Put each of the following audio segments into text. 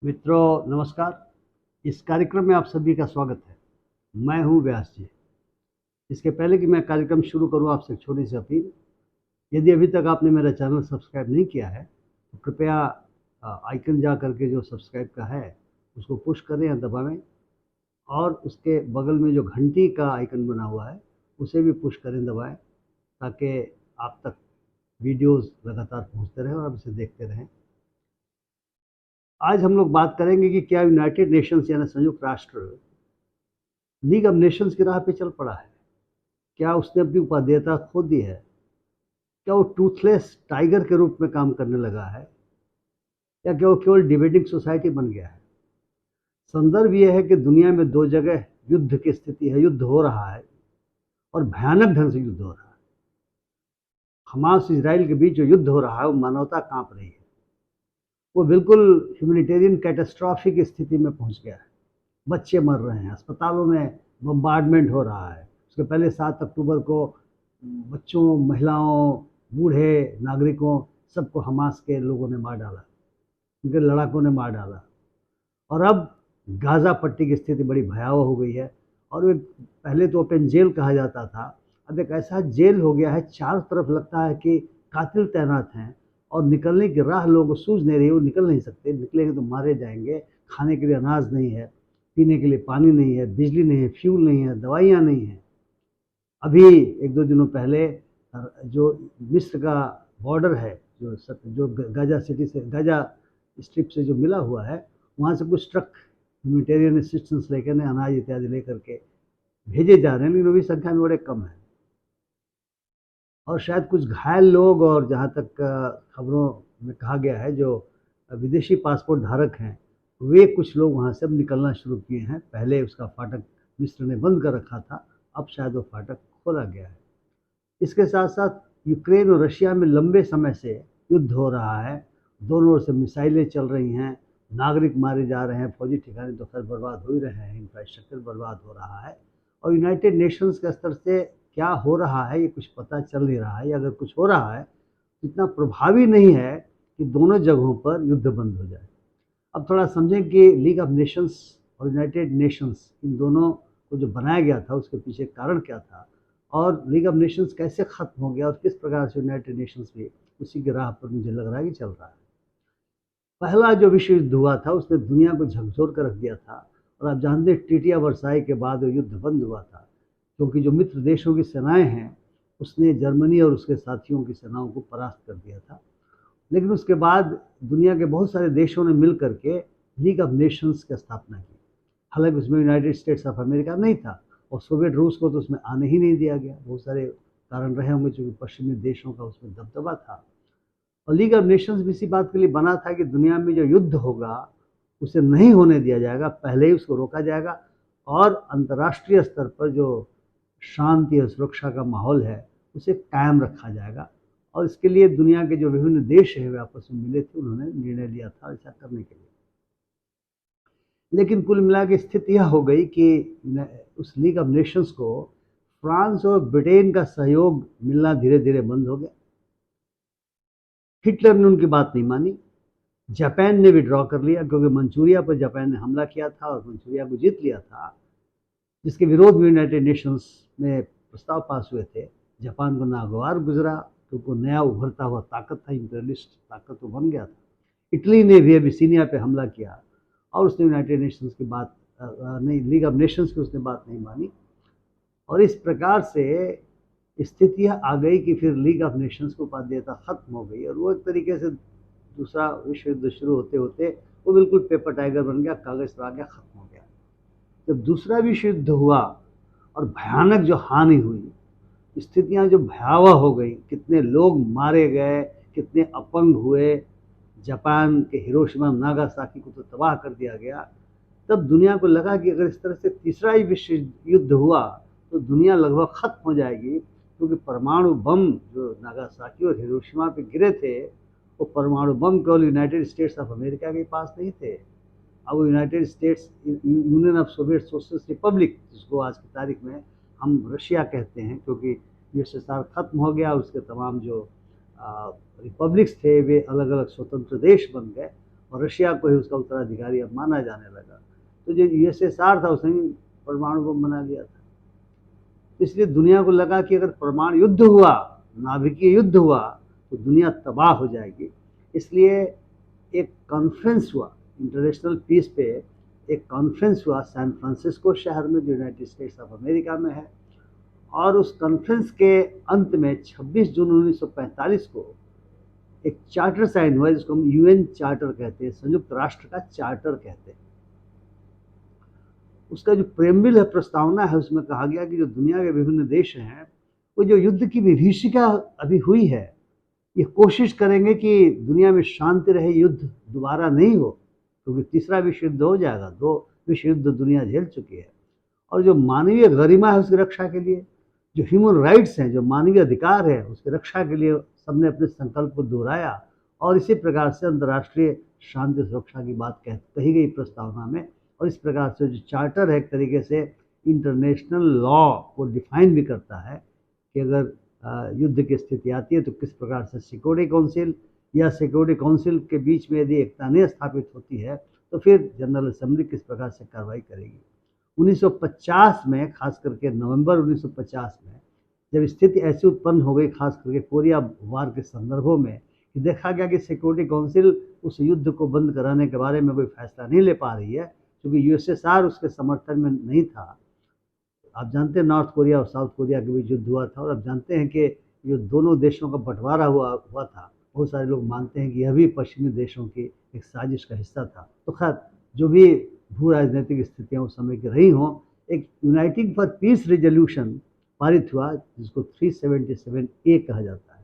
मित्रों नमस्कार। इस कार्यक्रम में आप सभी का स्वागत है। मैं हूं व्यास जी। इसके पहले कि मैं कार्यक्रम शुरू करूं, आपसे एक छोटी सी अपील। यदि अभी तक आपने मेरा चैनल सब्सक्राइब नहीं किया है तो कृपया आइकन जा करके जो सब्सक्राइब का है उसको पुश करें या दबावें, और उसके बगल में जो घंटी का आइकन बना हुआ है उसे भी पुश करें, दबाएं, ताकि आप तक वीडियोस लगातार पहुंचते रहें और आप इसे देखते रहें। आज हम लोग बात करेंगे कि क्या यूनाइटेड नेशंस यानी संयुक्त राष्ट्र लीग ऑफ नेशंस की राह पे चल पड़ा है? क्या उसने अपनी उपादेयता खो दी है? क्या वो टूथलेस टाइगर के रूप में काम करने लगा है, या क्या वो केवल डिबेटिंग सोसाइटी बन गया है? संदर्भ ये है कि दुनिया में दो जगह युद्ध की स्थिति है, युद्ध हो रहा है और भयानक ढंग से युद्ध हो रहा है। हमास इजराइल के बीच जो युद्ध हो रहा है वो मानवता कांप रही है। वो बिल्कुल ह्यूमैनिटेरियन कैटास्ट्रॉफी की स्थिति में पहुंच गया है। बच्चे मर रहे हैं, अस्पतालों में बम्बार्डमेंट हो रहा है। उसके पहले 7 अक्टूबर को बच्चों, महिलाओं, बूढ़े नागरिकों सबको हमास के लोगों ने मार डाला, उनके लड़ाकों ने मार डाला। और अब गाज़ा पट्टी की स्थिति बड़ी भयावह हो गई है। और वे पहले तो ओपन जेल कहा जाता था, अब एक ऐसा जेल हो गया है, चारों तरफ लगता है कि कातिल तैनात हैं और निकलने की राह लोगों को सूझ नहीं रही। वो निकल नहीं सकते, निकलेंगे तो मारे जाएंगे। खाने के लिए अनाज नहीं है, पीने के लिए पानी नहीं है, बिजली नहीं है, फ्यूल नहीं है, दवाइयाँ नहीं हैं। अभी एक दो दिनों पहले जो मिस्र का बॉर्डर है, जो गाजा सिटी से, गाजा स्ट्रिप से जो मिला हुआ है, वहाँ से कुछ ट्रक ह्यूमैनिटेरियन असिस्टेंस लेकर, अनाज इत्यादि लेकर के भेजे जा रहे हैं, लेकिन वो भी संख्या में बड़े कम है। और शायद कुछ घायल लोग, और जहाँ तक खबरों में कहा गया है, जो विदेशी पासपोर्ट धारक हैं, वे कुछ लोग वहाँ से अब निकलना शुरू किए हैं। पहले उसका फाटक मिस्र ने बंद कर रखा था, अब शायद वो फाटक खोला गया है। इसके साथ साथ यूक्रेन और रशिया में लंबे समय से युद्ध हो रहा है। दोनों ओर से मिसाइलें चल रही हैं, नागरिक मारे जा रहे हैं, फौजी ठिकाने तो खैर बर्बाद हो ही रहे हैं, इंफ्रास्ट्रक्चर बर्बाद हो रहा है। और यूनाइटेड नेशंस के स्तर से क्या हो रहा है ये कुछ पता चल नहीं रहा है, या अगर कुछ हो रहा है इतना प्रभावी नहीं है कि दोनों जगहों पर युद्ध बंद हो जाए। अब थोड़ा समझें कि लीग ऑफ नेशंस और यूनाइटेड नेशंस, इन दोनों को जो बनाया गया था उसके पीछे कारण क्या था, और लीग ऑफ नेशंस कैसे ख़त्म हो गया, और किस प्रकार से यूनाइटेड नेशंस भी उसी की राह पर मुझे लग रहा है कि चल रहा है। पहला जो विश्व युद्ध हुआ था उसने दुनिया को झकझोर कर रख दिया था, और आप जानते हैं ट्रीटी ऑफ वर्साई के बाद वो युद्ध बंद हुआ था, क्योंकि जो मित्र देशों की सेनाएं हैं उसने जर्मनी और उसके साथियों की सेनाओं को परास्त कर दिया था। लेकिन उसके बाद दुनिया के बहुत सारे देशों ने मिल करके लीग ऑफ नेशंस की स्थापना की। हालांकि उसमें यूनाइटेड स्टेट्स ऑफ अमेरिका नहीं था, और सोवियत रूस को तो उसमें आने ही नहीं दिया गया। बहुत सारे कारण रहे होंगे, चूँकि पश्चिमी देशों का उसमें दबदबा था। और लीग ऑफ नेशंस भी इसी बात के लिए बना था कि दुनिया में जो युद्ध होगा उसे नहीं होने दिया जाएगा, पहले ही उसको रोका जाएगा, और अंतर्राष्ट्रीय स्तर पर जो शांति और सुरक्षा का माहौल है उसे कायम रखा जाएगा। और इसके लिए दुनिया के जो विभिन्न देश हैं वे आपस में मिले थे, उन्होंने निर्णय लिया था ऐसा करने के लिए। लेकिन कुल मिला के स्थिति यह हो गई कि उस लीग ऑफ नेशंस को फ्रांस और ब्रिटेन का सहयोग मिलना धीरे धीरे बंद हो गया। हिटलर ने उनकी बात नहीं मानी, जापान ने विड्रॉ कर लिया, क्योंकि मंचूरिया पर जापान ने हमला किया था और मंचूरिया को जीत लिया था, जिसके विरोध में यूनाइटेड नेशंस में प्रस्ताव पास हुए थे। जापान को नागवार गुजरा, क्योंकि वो नया उभरता हुआ ताकत था, इंपीरियलिस्ट ताकत तो बन गया था। इटली ने भी अबिसिनिया पे हमला किया, और उसने यूनाइटेड नेशंस की बात नहीं, लीग ऑफ नेशंस की उसने बात नहीं मानी। और इस प्रकार से स्थिति आ गई कि फिर लीग ऑफ नेशंस की उपाध्यता खत्म हो गई, और वो एक तरीके से दूसरा विश्व युद्ध शुरू होते होते वो बिल्कुल पेपर टाइगर बन गया, कागज पर आ गया, खत्म हो गया। जब दूसरा विश्व युद्ध हुआ और भयानक जो हानि हुई, स्थितियां जो भयावह हो गई, कितने लोग मारे गए, कितने अपंग हुए, जापान के हिरोशिमा नागासाकी को तो तबाह कर दिया गया, तब दुनिया को लगा कि अगर इस तरह से तीसरा ही विश्व युद्ध हुआ तो दुनिया लगभग खत्म हो जाएगी, क्योंकि परमाणु बम जो नागासाकी और हिरोशिमा पे गिरे थे, वो परमाणु बम केवल यूनाइटेड स्टेट्स ऑफ अमेरिका के पास नहीं थे। अब वो United states, union of Soviet socialist Republic, जिसको आज की तारीख में हम रशिया कहते हैं, क्योंकि यूएसएसआर खत्म हो गया, उसके तमाम जो रिपब्लिक्स थे वे अलग अलग स्वतंत्र देश बन गए, और रशिया को ही उसका उत्तराधिकारी अब माना जाने लगा। तो जो यूएसएसआर था उसने भी परमाणु बम बना लिया था। इसलिए दुनिया को लगा कि अगर परमाणु युद्ध हुआ, नाभिकीय युद्ध हुआ, तो दुनिया तबाह हो जाएगी। इसलिए एक कॉन्फ्रेंस हुआ इंटरनेशनल पीस पे, एक कॉन्फ्रेंस हुआ सैन फ्रांसिस्को शहर में जो यूनाइटेड स्टेट्स ऑफ अमेरिका में है। और उस कॉन्फ्रेंस के अंत में 26 जून 1945 को एक चार्टर साइन हुआ जिसको हम यूएन चार्टर कहते हैं, संयुक्त राष्ट्र का चार्टर कहते हैं। उसका जो प्रेम्बिल है, प्रस्तावना है, उसमें कहा गया कि जो दुनिया के विभिन्न देश हैं वो जो युद्ध की विभीषिका अभी हुई है, ये कोशिश करेंगे कि दुनिया में शांति रहे, युद्ध दोबारा नहीं हो, क्योंकि तीसरा विश्व युद्ध हो जाएगा। 2 विश्व युद्ध दुनिया झेल चुकी है। और जो मानवीय गरिमा है उसकी रक्षा के लिए, जो ह्यूमन राइट्स हैं, जो मानवीय अधिकार है, उसकी रक्षा के लिए सबने अपने संकल्प को दोहराया। और इसी प्रकार से अंतर्राष्ट्रीय शांति सुरक्षा की बात कही गई प्रस्तावना में। और इस प्रकार से जो चार्टर है एक तरीके से इंटरनेशनल लॉ को डिफाइन भी करता है कि अगर युद्ध की स्थिति आती है तो किस प्रकार से सिक्योरिटी काउंसिल या सिक्योरिटी काउंसिल के बीच में यदि एकता नहीं स्थापित होती है तो फिर जनरल असेंबली किस प्रकार से कार्रवाई करेगी। 1950 में, खास करके नवंबर 1950 में, जब स्थिति ऐसी उत्पन्न हो गई, खास करके कोरिया वार के संदर्भों में, कि देखा गया कि सिक्योरिटी काउंसिल उस युद्ध को बंद कराने के बारे में कोई फैसला नहीं ले पा रही है, क्योंकि यूएसएसआर उसके समर्थन में नहीं था। आप जानते हैं नॉर्थ कोरिया और साउथ कोरिया के बीच युद्ध हुआ था, और आप जानते हैं कि ये दोनों देशों का बंटवारा हुआ था। बहुत सारे लोग मानते हैं कि यह भी पश्चिमी देशों की एक साजिश का हिस्सा था। तो खैर, जो भी भू राजनीतिक स्थितियाँ उस समय की रही हों, एक यूनाइटिंग फॉर पीस रेजोल्यूशन पारित हुआ जिसको 377A कहा जाता है।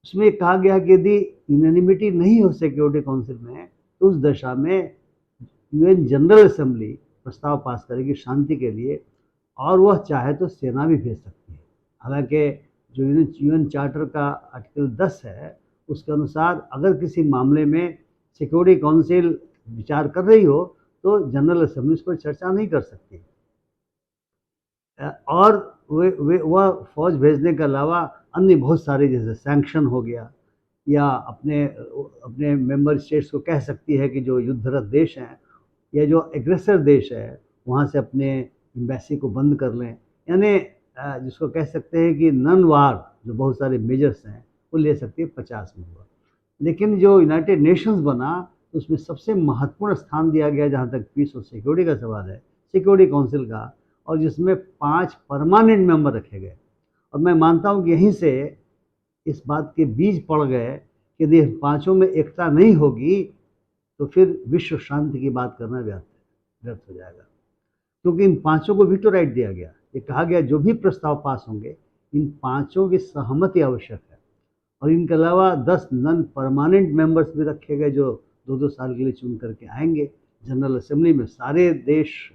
उसमें कहा गया कि यदि यूनानिमिटी नहीं हो सिक्योरिटी काउंसिल में तो उस दशा में यूएन जनरल असेंबली प्रस्ताव पास करेगी शांति के लिए, और वह चाहे तो सेना भी भेज सकती है। हालांकि जो यूएन चार्टर का आर्टिकल 10 है उसके अनुसार अगर किसी मामले में सिक्योरिटी काउंसिल विचार कर रही हो तो जनरल असेंबली उस पर चर्चा नहीं कर सकती। और वह फौज भेजने के अलावा अन्य बहुत सारे, जैसे सैंक्शन हो गया, या अपने मेंबर स्टेट्स को कह सकती है कि जो युद्धरत देश हैं या जो एग्रेसर देश है वहाँ से अपने एम्बेसी को बंद कर लें। यानी जिसको कह सकते हैं कि नन वार जो बहुत सारे मेजर्स हैं वो ले सकती है 50 में हुआ। लेकिन जो यूनाइटेड नेशंस बना तो उसमें सबसे महत्वपूर्ण स्थान दिया गया जहाँ तक पीस और सिक्योरिटी का सवाल है, सिक्योरिटी काउंसिल का, और जिसमें 5 परमानेंट मेंबर रखे गए। और मैं मानता हूँ कि यहीं से इस बात के बीज पड़ गए कि यदि पांचों में एकता नहीं होगी तो फिर विश्व शांति की बात करना व्यर्थ हो जाएगा, क्योंकि इन पांचों को वीटो राइट दिया गया। ये कहा गया जो भी प्रस्ताव पास होंगे इन पांचों की सहमति आवश्यक है। और इनके अलावा 10 नॉन परमानेंट मेंबर्स भी रखे गए जो 2-2 साल के लिए चुन करके आएंगे जनरल असेंबली में। सारे देश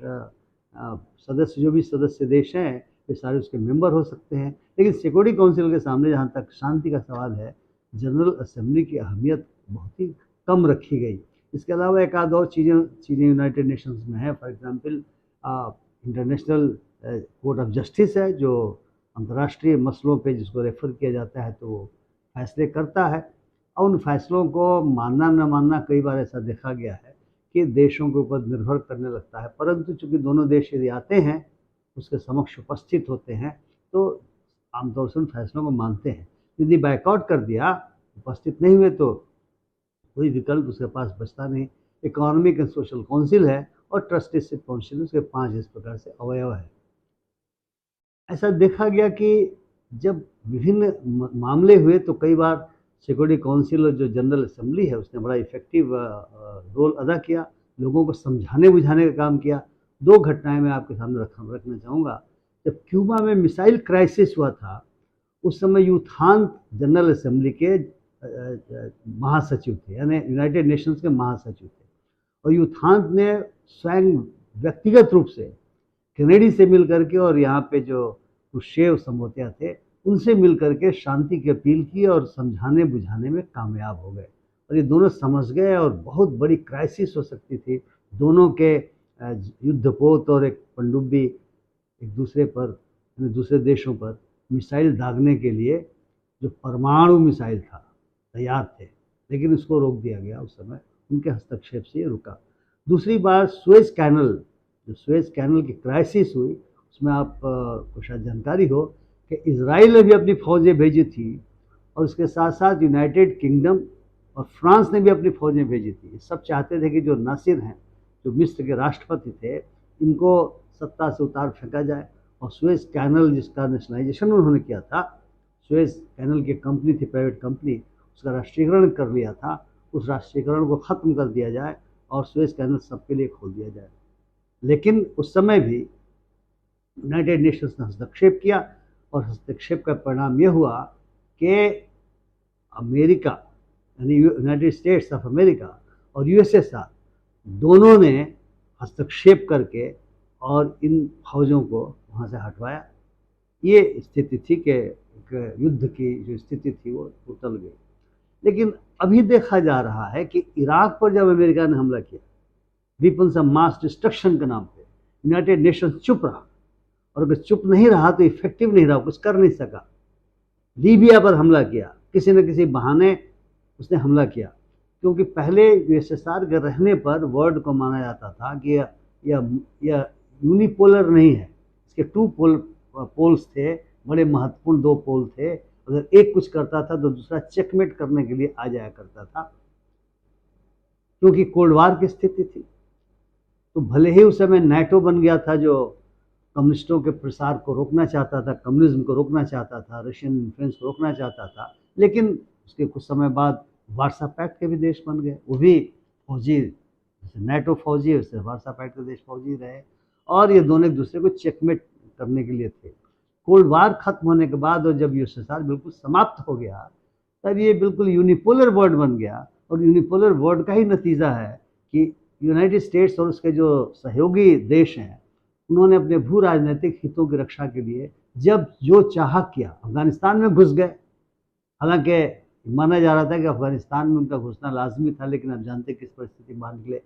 सदस्य, जो भी सदस्य देश हैं, वे सारे उसके मेंबर हो सकते हैं। लेकिन सिक्योरिटी काउंसिल के सामने जहाँ तक शांति का सवाल है, जनरल असेंबली की अहमियत बहुत ही कम रखी गई। इसके अलावा एक आध और चीज़ें यूनाइटेड नेशंस में है। For example international court of justice है जो अंतर्राष्ट्रीय मसलों पे जिसको रेफ़र किया जाता है तो वो फैसले करता है। और उन फैसलों को मानना न मानना कई बार ऐसा देखा गया है कि देशों के ऊपर निर्भर करने लगता है, परंतु चूंकि दोनों देश यदि आते हैं उसके समक्ष उपस्थित होते हैं तो आमतौर से उन फैसलों को मानते हैं। यदि बैकआउट कर दिया, उपस्थित नहीं हुए, तो कोई विकल्प उसके पास बचता नहीं। इकोनॉमिक एंड सोशल काउंसिल है और ट्रस्टीशिप काउंसिल, उसके 5 इस प्रकार से अवयव है। ऐसा देखा गया कि जब विभिन्न मामले हुए तो कई बार सिक्योरिटी काउंसिल और जो जनरल असेंबली है उसने बड़ा इफेक्टिव रोल अदा किया, लोगों को समझाने बुझाने का काम किया। 2 घटनाएं मैं आपके सामने रखना चाहूँगा। जब क्यूबा में मिसाइल क्राइसिस हुआ था उस समय यूथान जनरल असेंबली के महासचिव थे, यानी यूनाइटेड नेशंस के महासचिव थे। और यूथान ने स्वयं व्यक्तिगत रूप से कैनेडी से मिल करके और यहाँ पे जो खुर्शेव समझौता थे उनसे मिल करके शांति की अपील की और समझाने बुझाने में कामयाब हो गए। और ये दोनों समझ गए और बहुत बड़ी क्राइसिस हो सकती थी। दोनों के युद्धपोत और एक पनडुब्बी एक दूसरे पर, दूसरे देशों पर मिसाइल दागने के लिए, जो परमाणु मिसाइल था, तैयार थे। लेकिन उसको रोक दिया गया उस समय, उनके हस्तक्षेप से ये रुका। दूसरी बार सुएज कैनल, जो सुएज कैनल की क्राइसिस हुई, उसमें आप को शायद जानकारी हो कि इजराइल ने भी अपनी फौजें भेजी थी और उसके साथ साथ यूनाइटेड किंगडम और फ्रांस ने भी अपनी फौजें भेजी थी। सब चाहते थे कि जो नासिर हैं, जो मिस्र के राष्ट्रपति थे, इनको सत्ता से उतार फेंका जाए। और सुएज कैनल जिसका नेशनलाइजेशन उन्होंने किया था, सुएज कैनल की कंपनी थी, प्राइवेट कंपनी, उसका राष्ट्रीयकरण कर लिया था, उस राष्ट्रीयकरण को ख़त्म कर दिया जाए और सुएज कैनल सबके लिए खोल दिया जाए। लेकिन उस समय भी यूनाइटेड नेशंस ने हस्तक्षेप किया और हस्तक्षेप का परिणाम यह हुआ कि अमेरिका यानी यूनाइटेड स्टेट्स ऑफ अमेरिका और यूएसएसआर दोनों ने हस्तक्षेप करके और इन फौजों को वहाँ से हटवाया। ये स्थिति थी कि युद्ध की जो स्थिति थी वो टल गई। लेकिन अभी देखा जा रहा है कि इराक पर जब अमेरिका ने हमला किया वेपन्स ऑफ मास डिस्ट्रक्शन के नाम पे, यूनाइटेड नेशंस चुप रहा, और अगर चुप नहीं रहा तो इफेक्टिव नहीं रहा, कुछ कर नहीं सका। लीबिया पर हमला किया, किसी न किसी बहाने उसने हमला किया, क्योंकि पहले यूएसएसआर के रहने पर वर्ल्ड को माना जाता था कि यह यूनिपोलर नहीं है, इसके टू पोल्स थे, बड़े महत्वपूर्ण दो पोल थे। अगर एक कुछ करता था तो दूसरा चेकमेट करने के लिए आ जाया करता था, क्योंकि कोल्ड वार की स्थिति थी। तो भले ही उस समय नाटो बन गया था, जो कम्युनिस्टों के प्रसार को रोकना चाहता था, कम्युनिज्म को रोकना चाहता था, रशियन इन्फ्लुएंस को रोकना चाहता था, लेकिन उसके कुछ समय बाद वार्सा पैक्ट के भी देश बन गए, वो भी फौजी, जैसे नाटो फौजी है वैसे वार्सा पैक्ट के देश फौजी रहे, और ये दोनों एक दूसरे को चेकमेट करने के लिए थे। कोल्ड वार खत्म होने के बाद और जब यूएसएसआर बिल्कुल समाप्त हो गया, तब ये बिल्कुल यूनिपोलर वर्ल्ड बन गया। और यूनिपोलर वर्ल्ड का ही नतीजा है कि यूनाइटेड स्टेट्स और उसके जो सहयोगी देश हैं, उन्होंने अपने भू राजनीतिक हितों की रक्षा के लिए जब जो चाहा किया, अफगानिस्तान में घुस गए। हालांकि माना जा रहा था कि अफगानिस्तान में उनका घुसना लाजमी था, लेकिन आप जानते किस परिस्थिति बांध निकले।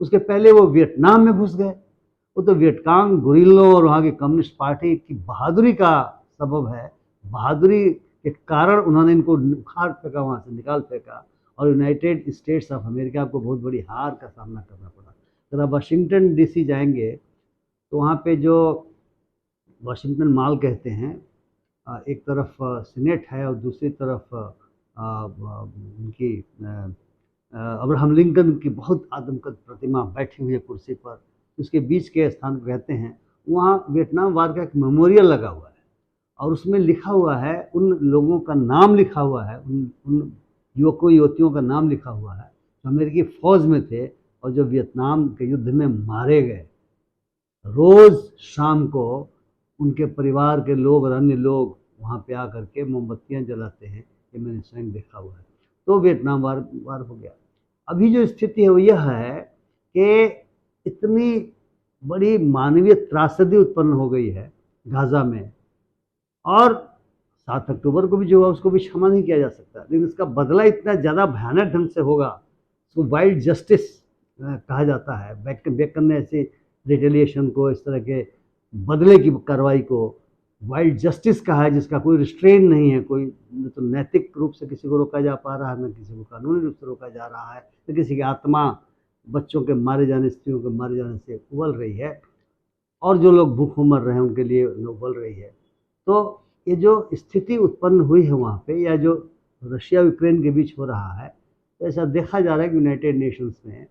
उसके पहले वो वियतनाम में घुस गए। वो तो वियतकांग गुरिल्लों और वहाँ की कम्युनिस्ट पार्टी की बहादुरी का सबब है, बहादुरी के कारण उन्होंने इनको उखाड़ फेंका, वहाँ से निकाल फेंका, और यूनाइटेड स्टेट्स ऑफ अमेरिका को बहुत बड़ी हार का सामना करना पड़ा। अगर आप वाशिंगटन डीसी जाएंगे तो वहाँ पे जो वाशिंगटन मॉल कहते हैं, एक तरफ सीनेट है और दूसरी तरफ उनकी अब्राहम लिंकन की बहुत आदमकद प्रतिमा बैठी हुई है कुर्सी पर, उसके बीच के स्थान को कहते हैं। वहाँ वियतनाम वार का एक मेमोरियल लगा हुआ है और उसमें लिखा हुआ है, उन लोगों का नाम लिखा हुआ है, उन युवकों युवतियों का नाम लिखा हुआ है जो अमेरिकी फ़ौज में थे और जो वियतनाम के युद्ध में मारे गए। रोज़ शाम को उनके परिवार के लोग और अन्य लोग वहाँ पे आकर के मोमबत्तियाँ जलाते हैं, ये मैंने स्वयं देखा हुआ है। तो वियतनाम वार हो गया। अभी जो स्थिति है वो यह है कि इतनी बड़ी मानवीय त्रासदी उत्पन्न हो गई है गाज़ा में, और 7 अक्टूबर को भी जो हुआ उसको भी क्षमा नहीं किया जा सकता, लेकिन इसका बदला इतना ज़्यादा भयानक ढंग से होगा। इसको वाइल्ड जस्टिस कहा जाता है। बेकन ने ऐसे रिटेलिएशन को, इस तरह के बदले की कार्रवाई को वाइल्ड जस्टिस कहा है, जिसका कोई रिस्ट्रेन नहीं है, कोई न तो नैतिक रूप से किसी को रोका जा पा रहा है, न किसी को कानूनी रूप से रोका जा रहा है, न किसी की आत्मा बच्चों के मारे जाने, स्त्रियों के मारे जाने से उबल रही है, और जो लोग भूखों मर रहे हैं उनके लिए उबल रही है। तो ये जो स्थिति उत्पन्न हुई है वहाँ पे, या जो रशिया यूक्रेन के बीच हो रहा है, तो ऐसा देखा जा रहा है कि यूनाइटेड नेशंस में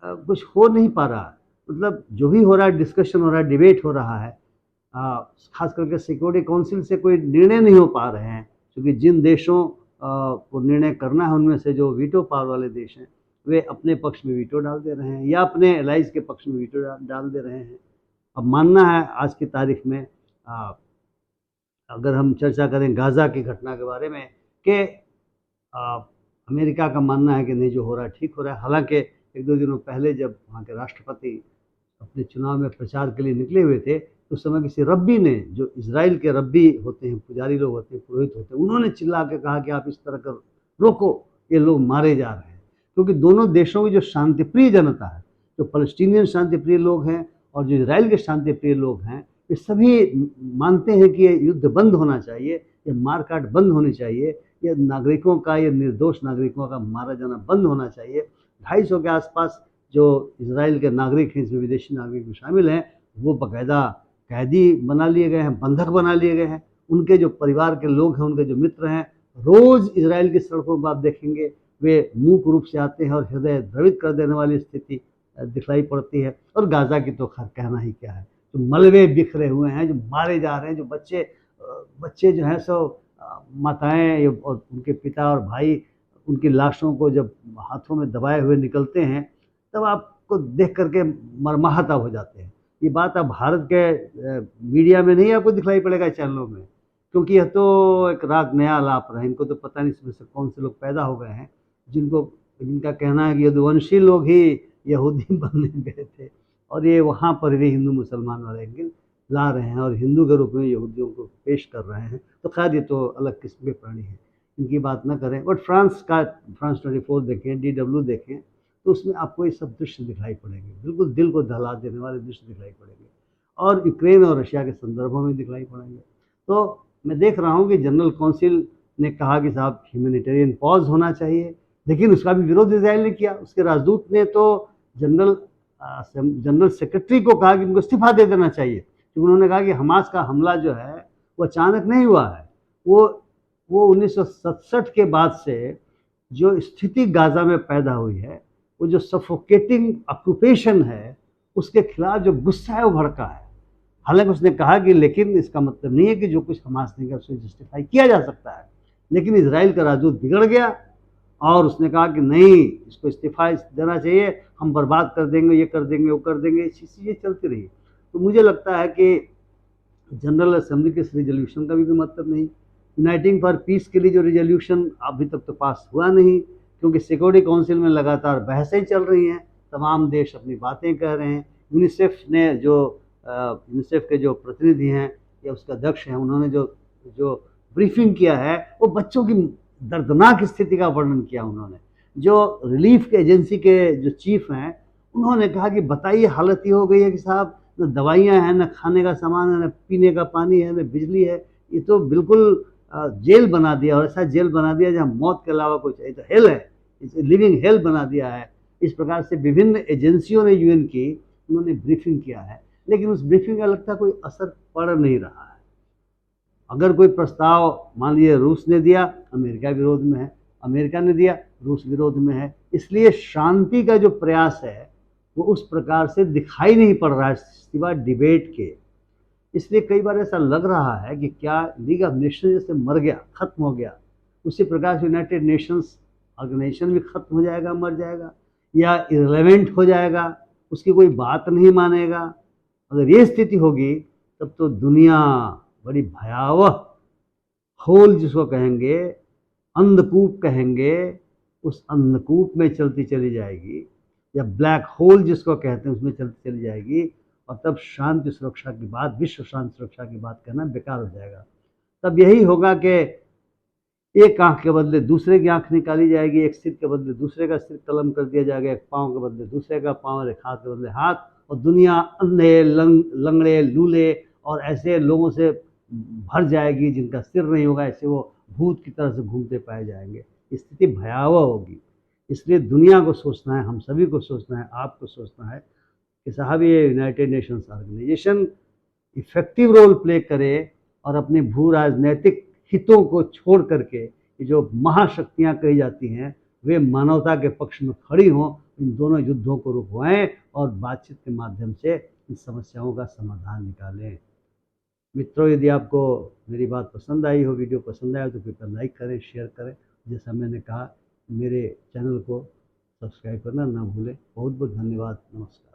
कुछ हो नहीं पा रहा है। मतलब जो भी हो रहा है, डिस्कशन हो रहा है, डिबेट हो रहा है, खास करके सिक्योरिटी काउंसिल से कोई निर्णय नहीं हो पा रहे हैं, क्योंकि जिन देशों को निर्णय करना है उनमें से जो वीटो पावर वाले देश हैं, वे अपने पक्ष में वीटो डाल दे रहे हैं या अपने एलाइज के पक्ष में वीटो डाल दे रहे हैं। अब मानना है आज की तारीख में, अगर हम चर्चा करें गाज़ा की घटना के बारे में, कि अमेरिका का मानना है कि नहीं, जो हो रहा है ठीक हो रहा है। हालांकि 1-2 दिनों पहले जब वहाँ के राष्ट्रपति अपने चुनाव में प्रचार के लिए निकले हुए थे, तो उस समय किसी रब्बी ने, जो इजराइल के रब्बी होते हैं, पुजारी लोग होते हैं, पुरोहित होते हैं, उन्होंने चिल्ला के कहा कि आप इस तरह कर रोको, ये लोग मारे जा रहे हैं। क्योंकि दोनों देशों की जो शांतिप्रिय जनता है, जो फलस्तीनियन शांतिप्रिय लोग हैं और जो इजराइल के शांतिप्रिय लोग हैं, ये सभी मानते हैं कि ये युद्ध बंद होना चाहिए, ये मारकाट बंद होनी चाहिए, ये नागरिकों का, ये निर्दोष नागरिकों का मारा जाना बंद होना चाहिए। 250 के आसपास जो इजराइल के नागरिक हैं, इसमें विदेशी नागरिक भी शामिल हैं, वो बाकायदा कैदी बना लिए गए हैं, बंधक बना लिए गए हैं। उनके जो परिवार के लोग हैं, उनके जो मित्र हैं, रोज़ इजराइल की सड़कों पर आप देखेंगे वे मूक रूप से आते हैं और हृदय द्रवित कर देने वाली स्थिति दिखलाई पड़ती है। और गाज़ा की तो खैर कहना ही क्या है, जो मलबे बिखरे हुए हैं, जो मारे जा रहे हैं, जो बच्चे जो हैं सो माताएं और उनके पिता और भाई उनकी लाशों को जब हाथों में दबाए हुए निकलते हैं, तब आपको देख करके मर्माहत हो जाते हैं। ये बात अब भारत के मीडिया में नहीं आपको दिखलाई पड़ेगा, चैनलों में, क्योंकि यह तो एक राग नया आलाप रहा है। इनको तो पता नहीं इसमें से कौन से लोग पैदा हो गए हैं जिनका कहना है कि यदुवंशी लोग ही यहूदी बनने गए थे और ये वहाँ पर भी हिंदू मुसलमान वाले एंगल ला रहे हैं और हिंदू के रूप में यहूदियों को पेश कर रहे हैं। तो खैर ये तो अलग किस्म के प्राणी हैं, इनकी बात ना करें। बट फ्रांस 24 देखें, DW देखें, तो उसमें आपको ये सब दृश्य दिखाई पड़ेंगे, बिल्कुल दिल को दहला देने वाले दृश्य दिखाई पड़ेंगे और यूक्रेन और रशिया के संदर्भों में दिखलाई पड़ेंगे। तो मैं देख रहा हूँ कि जनरल काउंसिल ने कहा कि साहब ह्यूमैनिटेरियन पॉज होना चाहिए, लेकिन उसका भी विरोध इजराइल ने किया। उसके राजदूत ने तो जनरल सेक्रेटरी को कहा कि उनको इस्तीफा दे देना चाहिए, क्योंकि उन्होंने कहा कि हमास का हमला जो है वो अचानक नहीं हुआ है। वो 1967 के बाद से जो स्थिति गाजा में पैदा हुई है, वो जो सफोकेटिंग ऑक्यूपेशन है, उसके खिलाफ जो गुस्सा है वो भड़का है। हालांकि उसने कहा कि लेकिन इसका मतलब नहीं है कि जो कुछ हमास ने किया उसे जस्टिफाई किया जा सकता है। लेकिन इजराइल का राजदूत बिगड़ गया और उसने कहा कि नहीं, इसको इस्तीफा देना चाहिए, हम बर्बाद कर देंगे, ये कर देंगे, वो कर देंगे, ऐसी चीज़ें चलती रही। तो मुझे लगता है कि जनरल असेंबली के इस रिजोल्यूशन का भी कोई मतलब नहीं। यूनाइटिंग फॉर पीस के लिए जो रिजोल्यूशन अभी तक तो पास हुआ नहीं, क्योंकि सिक्योरिटी काउंसिल में लगातार बहसें चल रही हैं, तमाम देश अपनी बातें कह रहे हैं। यूनिसेफ के जो प्रतिनिधि हैं या उसका अध्यक्ष हैं, उन्होंने जो ब्रीफिंग किया है, वो बच्चों की दर्दनाक स्थिति का वर्णन किया उन्होंने। जो रिलीफ के एजेंसी के जो चीफ हैं, उन्होंने कहा कि बताइए हालत ये हो गई है कि साहब न दवाइयाँ हैं, न खाने का सामान है, न पीने का पानी है, न बिजली है। ये तो बिल्कुल जेल बना दिया, और ऐसा जेल बना दिया जहाँ मौत के अलावा कुछ है, तो हेल है, लिविंग हेल बना दिया है। इस प्रकार से विभिन्न एजेंसियों ने यूएन की उन्होंने ब्रीफिंग किया है, लेकिन उस ब्रीफिंग का लगता कोई असर पड़ नहीं रहा है। अगर कोई प्रस्ताव मान लीजिए रूस ने दिया, अमेरिका विरोध में है, अमेरिका ने दिया, रूस विरोध में है, इसलिए शांति का जो प्रयास है वो उस प्रकार से दिखाई नहीं पड़ रहा है सिवा डिबेट के। इसलिए कई बार ऐसा लग रहा है कि क्या लीग ऑफ नेशंस जैसे मर गया, खत्म हो गया, उसी प्रकार से यूनाइटेड नेशंस ऑर्गेनाइजेशन भी खत्म हो जाएगा, मर जाएगा, या इररिलेवेंट हो जाएगा, उसकी कोई बात नहीं मानेगा। अगर ये स्थिति होगी तब तो दुनिया बड़ी भयावह होल जिसको कहेंगे, अंधकूप कहेंगे, उस अंधकूप में चलती चली जाएगी, या ब्लैक होल जिसको कहते हैं उसमें चलती चली जाएगी। और तब शांति सुरक्षा की बात, विश्व शांति सुरक्षा की बात कहना बेकार हो जाएगा। तब यही होगा कि एक आंख के बदले दूसरे की आंख निकाली जाएगी, एक सिर के बदले दूसरे का सिर कलम कर दिया जाएगा, एक पाँव के बदले दूसरे का पाँव, एक हाथ के बदले हाथ, और दुनिया अंधे, लंगड़े, लूले और ऐसे लोगों से भर जाएगी जिनका सिर नहीं होगा, ऐसे वो भूत की तरह से घूमते पाए जाएंगे। स्थिति भयावह होगी। इसलिए दुनिया को सोचना है, हम सभी को सोचना है, आपको सोचना है कि साहब ये United Nations Organisation effective role play करे और अपने भू राजनैतिक हितों को छोड़ करके ये जो महाशक्तियां कही जाती हैं वे मानवता के पक्ष में खड़ी हों, इन दोनों युद्धों को रुकवाएं और बातचीत के माध्यम से इन समस्याओं का समाधान निकालें। मित्रों, यदि आपको मेरी बात पसंद आई हो, वीडियो पसंद आया तो कृपया लाइक करें, शेयर करें। जैसा मैंने कहा, मेरे चैनल को सब्सक्राइब करना ना भूलें। बहुत बहुत धन्यवाद। नमस्कार।